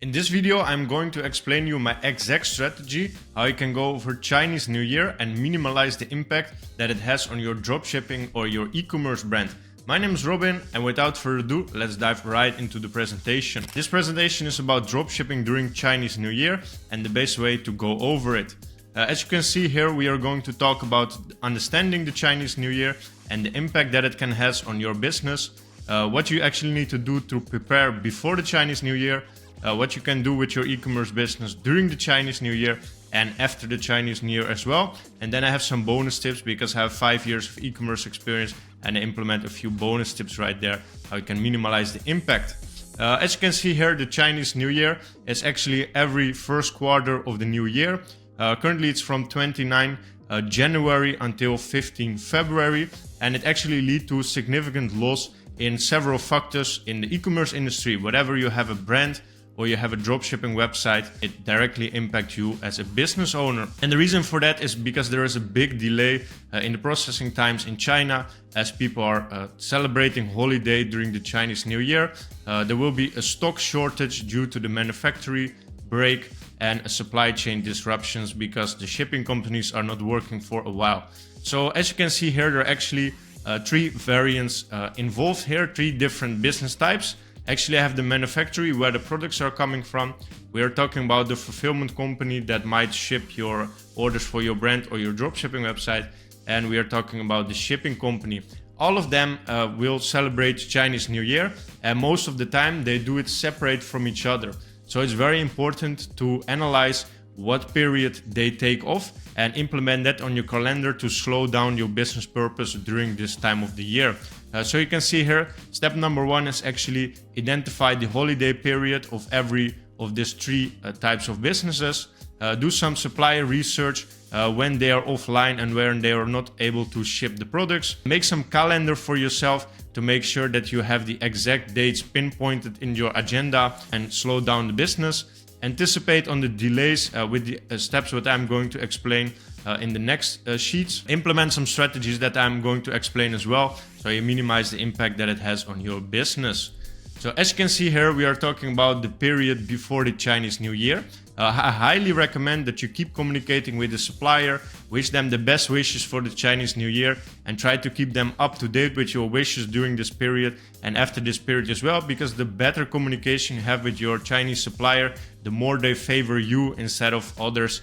In this video, I'm going to explain you my exact strategy, how you can go over Chinese New Year and minimize the impact that it has on your dropshipping or your e-commerce brand. My name is Robin, and without further ado, let's dive right into the presentation. This presentation is about dropshipping during Chinese New Year and the best way to go over it. As you can see here, we are going to talk about understanding the Chinese New Year and the impact that it can have on your business, what you actually need to do to prepare before the Chinese New Year, what you can do with your e-commerce business during the Chinese New Year and after the Chinese New Year as well. And then I have some bonus tips because I have 5 years of e-commerce experience and I implement a few bonus tips right there, how you can minimize the impact. As you can see here, the Chinese New Year is actually every first quarter of the new year. Currently it's from 29 January until 15 February, and it actually leads to significant loss in several factors in the e-commerce industry. Whatever you have a brand or you have a dropshipping website, it directly impacts you as a business owner. And the reason for that is because there is a big delay in the processing times in China as people are celebrating holiday during the Chinese New Year. There will be a stock shortage due to the manufacturing break and a supply chain disruptions because the shipping companies are not working for a while. So as you can see here, there are actually three variants involved here, three different business types. Actually, I have the manufacturing where the products are coming from. We are talking about the fulfillment company that might ship your orders for your brand or your dropshipping website. And we are talking about the shipping company. All of them will celebrate Chinese New Year, and most of the time they do it separate from each other. So it's very important to analyze what period they take off and implement that on your calendar to slow down your business purpose during this time of the year. So you can see here, step number one is actually identify the holiday period of every of these three types of businesses. Do some supplier research when they are offline and when they are not able to ship the products. Make some calendar for yourself to make sure that you have the exact dates pinpointed in your agenda and slow down the business. Anticipate on the delays with the steps that I'm going to explain in the next sheets. Implement some strategies that I'm going to explain as well, so you minimize the impact that it has on your business. So as you can see here, we are talking about the period before the Chinese New Year. I highly recommend that you keep communicating with the supplier, wish them the best wishes for the Chinese New Year, and try to keep them up to date with your wishes during this period and after this period as well, because the better communication you have with your Chinese supplier, the more they favor you instead of others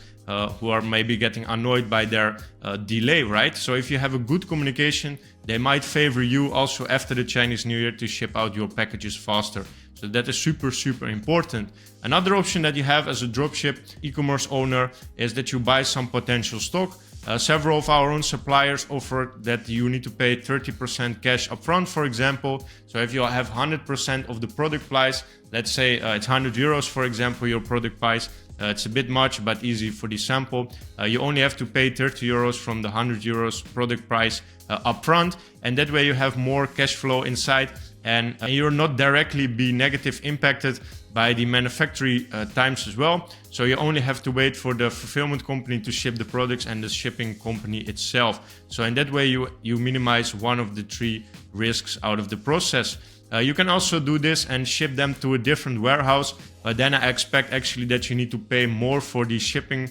who are maybe getting annoyed by their delay, right? So if you have a good communication, they might favor you also after the Chinese New Year to ship out your packages faster. So that is super important. Another option that you have as a dropship e-commerce owner is that you buy some potential stock. Several of our own suppliers offer that you need to pay 30% cash upfront, for example. So if you have 100% of the product price, let's say it's 100 euros, for example, your product price, it's a bit much, but easy for the sample. You only have to pay 30 euros from the 100 euros product price upfront, and that way you have more cash flow inside, and you're not directly be negative impacted by the manufacturing times as well. So you only have to wait for the fulfillment company to ship the products and the shipping company itself. So in that way you minimize one of the three risks out of the process. You can also do this and ship them to a different warehouse, but then I expect actually that you need to pay more for the shipping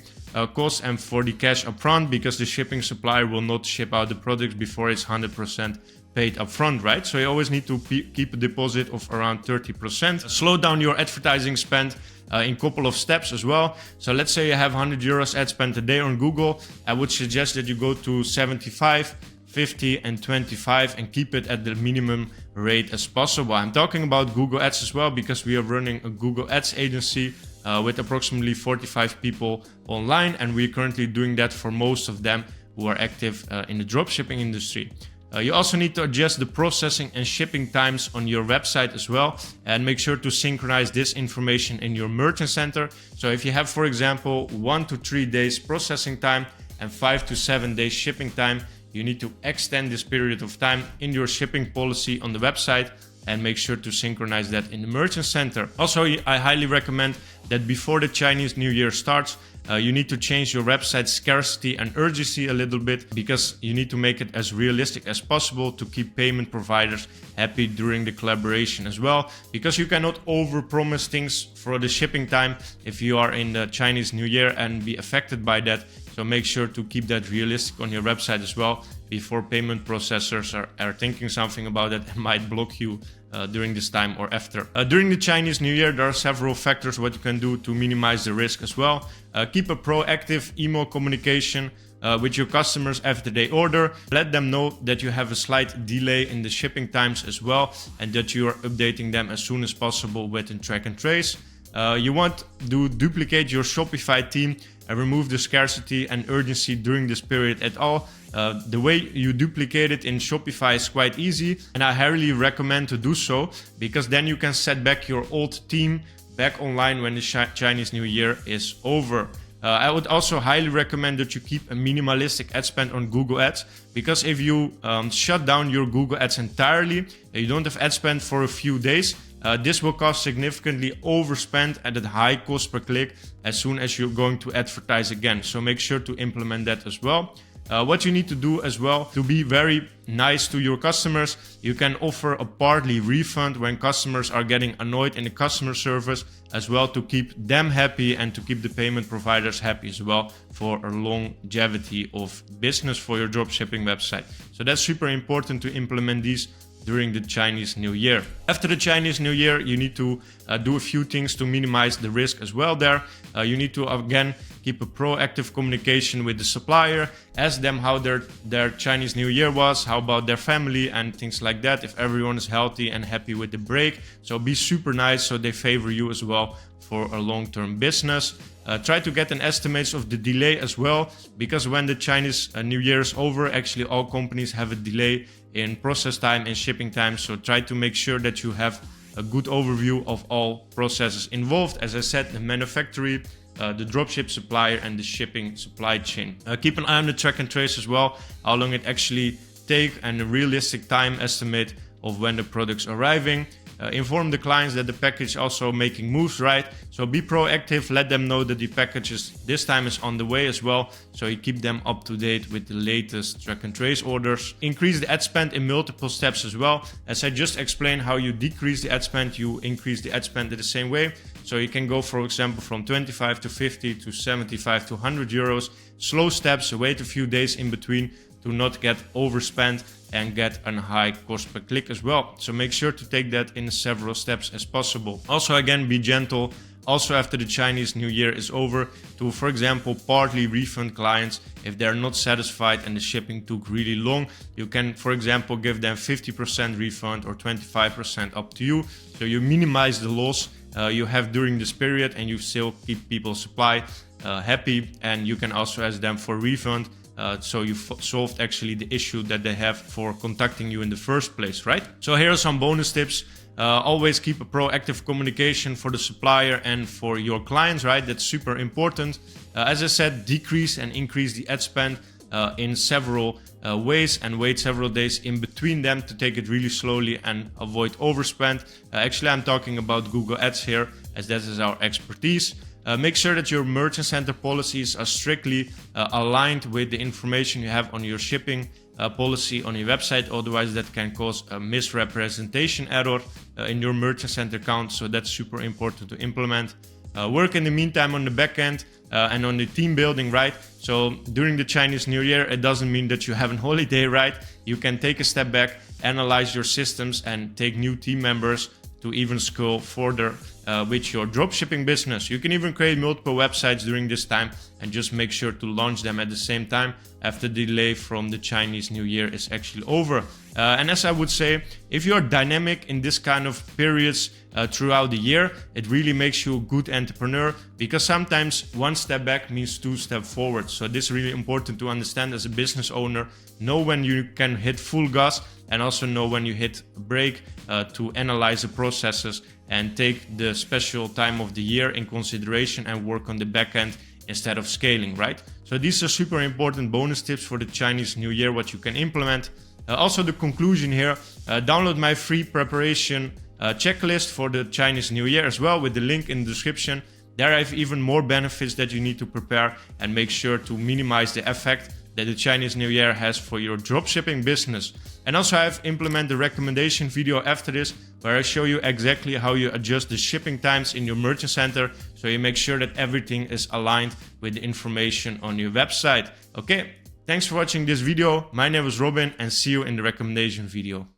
costs and for the cash upfront, because the shipping supplier will not ship out the products before it's 100% paid upfront, right? So you always need to keep a deposit of around 30%. Slow down your advertising spend in a couple of steps as well. So let's say you have 100 euros ad spend a day on Google. I would suggest that you go to 75, 50 and 25 and keep it at the minimum rate as possible. I'm talking about Google Ads as well because we are running a Google Ads agency with approximately 45 people online, and we're currently doing that for most of them who are active in the dropshipping industry. You also need to adjust the processing and shipping times on your website as well, and make sure to synchronize this information in your merchant center. So if you have, for example, 1 to 3 days processing time and 5 to 7 days shipping time, you need to extend this period of time in your shipping policy on the website and make sure to synchronize that in the merchant center. Also, I highly recommend that before the Chinese New Year starts, You need to change your website scarcity and urgency a little bit, because you need to make it as realistic as possible to keep payment providers happy during the collaboration as well, because you cannot overpromise things for the shipping time if you are in the Chinese New Year and be affected by that. So make sure to keep that realistic on your website as well, before payment processors are thinking something about it and might block you during this time or after. During the Chinese New Year, there are several factors what you can do to minimize the risk as well. Keep a proactive email communication with your customers after they order. Let them know that you have a slight delay in the shipping times as well, and that you are updating them as soon as possible with track and trace. You want to duplicate your Shopify team and remove the scarcity and urgency during this period at all. The way you duplicate it in Shopify is quite easy, and I highly recommend to do so, because then you can set back your old team back online when the Chinese New Year is over. I would also highly recommend that you keep a minimalistic ad spend on Google Ads, because if you shut down your Google Ads entirely, you don't have ad spend for a few days, this will cause significantly overspend at a high cost per click as soon as you're going to advertise again. So make sure to implement that as well. What you need to do as well, to be very nice to your customers, you can offer a partly refund when customers are getting annoyed in the customer service as well, to keep them happy and to keep the payment providers happy as well, for a longevity of business for your dropshipping website. So that's super important to implement these during the Chinese New Year. After the Chinese New Year, you need to do a few things to minimize the risk as well there. You need to again keep a proactive communication with the supplier. Ask them how their Chinese New Year was, how about their family and things like that, if everyone is healthy and happy with the break. So be super nice so they favor you as well for a long-term business. Try to get an estimate of the delay as well, because when the Chinese New Year is over, actually all companies have a delay in process time and shipping time. So try to make sure that you have a good overview of all processes involved. As I said, the manufacturer, the dropship supplier and the shipping supply chain. Keep an eye on the track and trace as well, how long it actually takes, and a realistic time estimate of when the product's arriving. Inform the clients that the package is also making moves, right? So be proactive, let them know that the packages this time is on the way as well, so you keep them up to date with the latest track and trace orders. Increase the ad spend in multiple steps as well. As I just explained how you decrease the ad spend, you increase the ad spend in the same way. So you can go, for example, from 25 to 50 to 75 to 100 euros. Slow steps, wait a few days in between to not get overspent and get a high cost per click as well. So make sure to take that in several steps as possible. Also, again, be gentle. Also, after the Chinese New Year is over, to, for example, partly refund clients if they're not satisfied and the shipping took really long. You can, for example, give them 50% refund or 25%, up to you. So you minimize the loss you have during this period, and you still keep people's supply happy, and you can also ask them for refund. So you've solved actually the issue that they have for contacting you in the first place, right? So here are some bonus tips. Always keep a proactive communication for the supplier and for your clients, right? That's super important. As I said, decrease and increase the ad spend in several ways, and wait several days in between them to take it really slowly and avoid overspend. Actually, I'm talking about Google Ads here, as that is our expertise. Make sure that your merchant center policies are strictly aligned with the information you have on your shipping policy on your website. Otherwise, that can cause a misrepresentation error in your merchant center account. So that's super important to implement. Work in the meantime on the back end and on the team building, right? So during the Chinese New Year, it doesn't mean that you have a holiday, right? You can take a step back, analyze your systems, and take new team members to even scale further with your dropshipping business. You can even create multiple websites during this time and just make sure to launch them at the same time after the delay from the Chinese New Year is actually over. And as I would say, if you're dynamic in this kind of periods throughout the year, it really makes you a good entrepreneur, because sometimes one step back means two steps forward. So this is really important to understand as a business owner. Know when you can hit full gas, and also know when you hit a break to analyze the processes and take the special time of the year in consideration and work on the back end instead of scaling, right? So these are super important bonus tips for the Chinese New Year, what you can implement. Also the conclusion here, download my free preparation checklist for the Chinese New Year as well, with the link in the description. There I have even more benefits that you need to prepare and make sure to minimize the effect that the Chinese New Year has for your dropshipping business. And also I have implemented the recommendation video after this, where I show you exactly how you adjust the shipping times in your merchant center, so you make sure that everything is aligned with the information on your website. Okay, thanks for watching this video. My name is Robin and see you in the recommendation video.